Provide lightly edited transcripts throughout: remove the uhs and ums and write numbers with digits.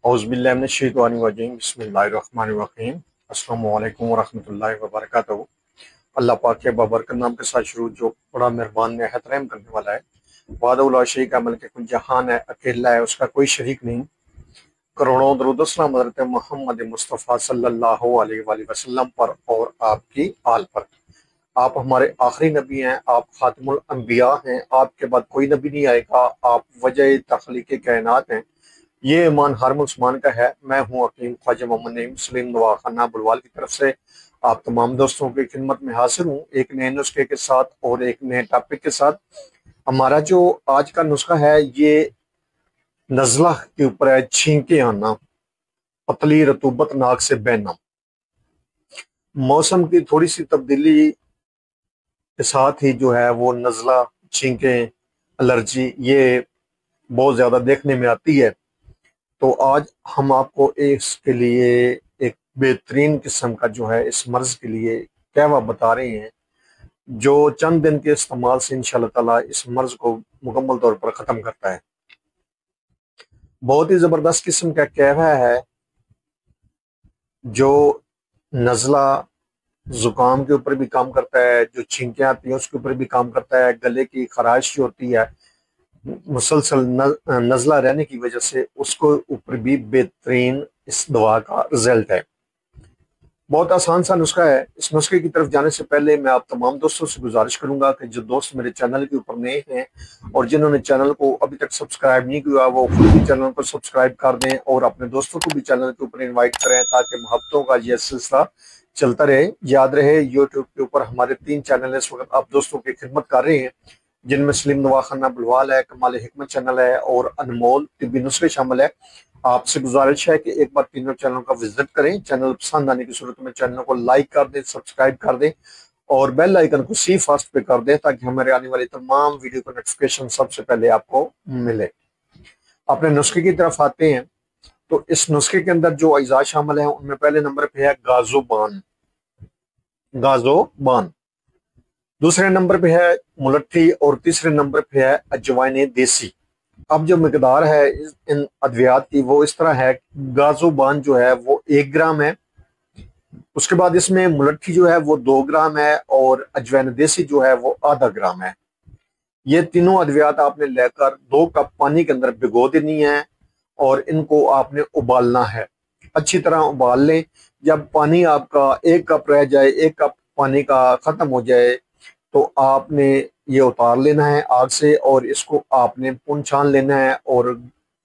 औज़ुबिल्लाहिमिनश्शैतानिर्रजीम बिस्मिल्लाहिर्रहमानिर्रहीम अस्सलामु अलैकुम वरहमतुल्लाहि वबरकातुहू। अल्लाह पाक के बाबरकत नाम के साथ शुरू जो बड़ा मेहरबान निहायत रहम करने वाला है। वाहदहू ला शरीक है, मलिक कुल जहान है, अकेला है, उसका कोई शरीक नहीं। करोड़ों दरूद व सलाम हज़रत मोहम्मद मुस्तफ़ा सल्लल्लाहु अलैहि वसल्लम पर और आपकी आल पर। आप हमारे आखिरी नबी हैं, आप खातिमुल अंबिया हैं, आपके बाद कोई नबी नहीं आएगा, आप वजह तख्लीक़ कायनात हैं। ये ईमान हर मुसलमान का है। मैं हूँ हकीम ख्वाजा मोहम्मद नईम सलीम दवाखाना बुलवाल की तरफ से आप तमाम दोस्तों की खिदमत में हाजिर हूँ एक नए नुस्खे के साथ और एक नए टॉपिक के साथ। हमारा जो आज का नुस्खा है ये नज़ला के ऊपर है, छींके आना, पतली रतूबत नाक से बहना। मौसम की थोड़ी सी तब्दीली के साथ ही जो है वो नज़ला, छींके, एलर्जी ये बहुत ज़्यादा देखने में आती है। तो आज हम आपको इसके लिए एक बेहतरीन किस्म का जो है इस मर्ज के लिए कहवा बता रहे हैं, जो चंद दिन के इस्तेमाल से इंशाअल्लाह ताला इस मर्ज को मुकम्मल तौर पर ख़त्म करता है। बहुत ही ज़बरदस्त किस्म का कहवा है जो नज़ला ज़ुकाम के ऊपर भी काम करता है, जो छींकें आती हैं उसके ऊपर भी काम करता है, गले की खराश जो होती है मुसलसल नज़ला रहने की वजह से उसको ऊपर भी बेहतरीन इस दवा का रिजल्ट है। बहुत आसान सा नुस्खा है। इस नुस्खे की तरफ जाने से पहले मैं आप तमाम दोस्तों से गुजारिश करूंगा कि जो दोस्त मेरे चैनल के ऊपर नए हैं और जिन्होंने चैनल को अभी तक सब्सक्राइब नहीं किया वो खुद भी चैनल को सब्सक्राइब कर दें और अपने दोस्तों को भी चैनल के ऊपर इन्वाइट करें ताकि मोहब्बतों का यह सिलसिला चलता रहे। याद रहे यूट्यूब के ऊपर हमारे 3 चैनल इस वक्त आप दोस्तों की खिदमत कर रहे हैं, जिनमें सलीम दवाखाना बुलवाल है, कमाल हिकमत चैनल है और अनमोल तिब्बी नुस्खे शामिल है। आपसे गुजारिश है कि एक बार तीनों चैनल का विजिट करें। चैनल पसंद आने की सूरत में चैनल को लाइक कर दें, सब्सक्राइब कर दें और बेल आइकन को सी फास्ट पे कर दें ताकि हमारे आने वाली तमाम वीडियो का नोटिफिकेशन सबसे पहले आपको मिले। अपने नुस्खे की तरफ आते हैं तो इस नुस्खे के अंदर जो अज्जा शामिल है उनमें पहले नंबर पे है गाजोबान, गाजोबान। दूसरे नंबर पे है मुलट्ठी और तीसरे नंबर पे है अजवाइन देसी। अब जो मिकदार है इन अद्वियात की वो इस तरह है, गाजोबान जो है वो 1 ग्राम है, उसके बाद इसमें मुलट्ठी जो है वो 2 ग्राम है और अजवाइन देसी जो है वो आधा ग्राम है। ये तीनों अद्वियात आपने लेकर 2 कप पानी के अंदर भिगो देनी है और इनको आपने उबालना है। अच्छी तरह उबाल लें। जब पानी आपका 1 कप रह जाए, 1 कप पानी का खत्म हो जाए तो आपने ये उतार लेना है आग से और इसको आपने पुन छान लेना है और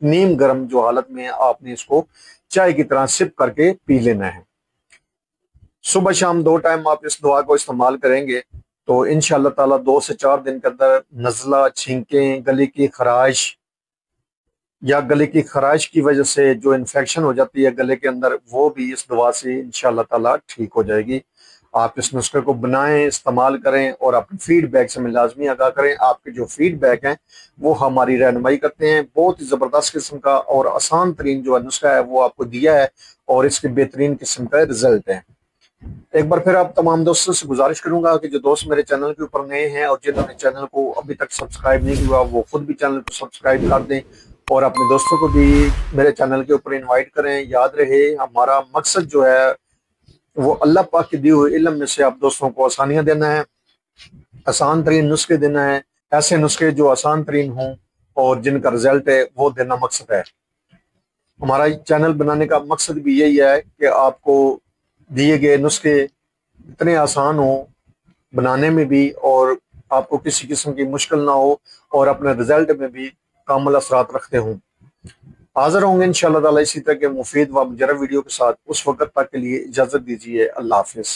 नीम गर्म जो हालत में आपने इसको चाय की तरह सिप करके पी लेना है। सुबह शाम 2 टाइम आप इस दवा को इस्तेमाल करेंगे तो इंशाअल्लाह ताला 2 से 4 दिन के अंदर नज़ला, छींकें, गले की खराश या गले की खराश की वजह से जो इन्फेक्शन हो जाती है गले के अंदर वो भी इस दवा से इंशाअल्लाह ताला ठीक हो जाएगी। आप इस नुस्खे को बनाएं, इस्तेमाल करें और अपने फीडबैक से हमें लाजमी आगाह करें। आपके जो फीडबैक हैं वो हमारी रहनुमाई करते हैं। बहुत ही ज़बरदस्त किस्म का और आसान तरीन जो नुस्खा है वो आपको दिया है और इसके बेहतरीन किस्म का रिजल्ट है। एक बार फिर आप तमाम दोस्तों से गुजारिश करूंगा कि जो दोस्त मेरे चैनल के ऊपर नए हैं और जिन्होंने चैनल को अभी तक सब्सक्राइब नहीं किया वो खुद भी चैनल को सब्सक्राइब कर दें और अपने दोस्तों को भी मेरे चैनल के ऊपर इन्वाइट करें। याद रहे हमारा मकसद जो है वो अल्लाह पाक की दी हुई इल्म में से आप दोस्तों को आसानियां देना है, आसान तरीन नुस्खे देना है, ऐसे नुस्खे जो आसान तरीन हों और जिनका रिजल्ट है वो देना मकसद है। हमारा चैनल बनाने का मकसद भी यही है कि आपको दिए गए नुस्खे इतने आसान हो बनाने में भी और आपको किसी किस्म की मुश्किल ना हो और अपने रिजल्ट में भी कामिल असरात रखते हों। हाजिर होंगे इंशाअल्लाह ताला इसी तरह के मुफीद व मुजर्रब वीडियो के साथ। उस वक्त तक के लिए इजाज़त दीजिए। अल्लाह हाफिज़।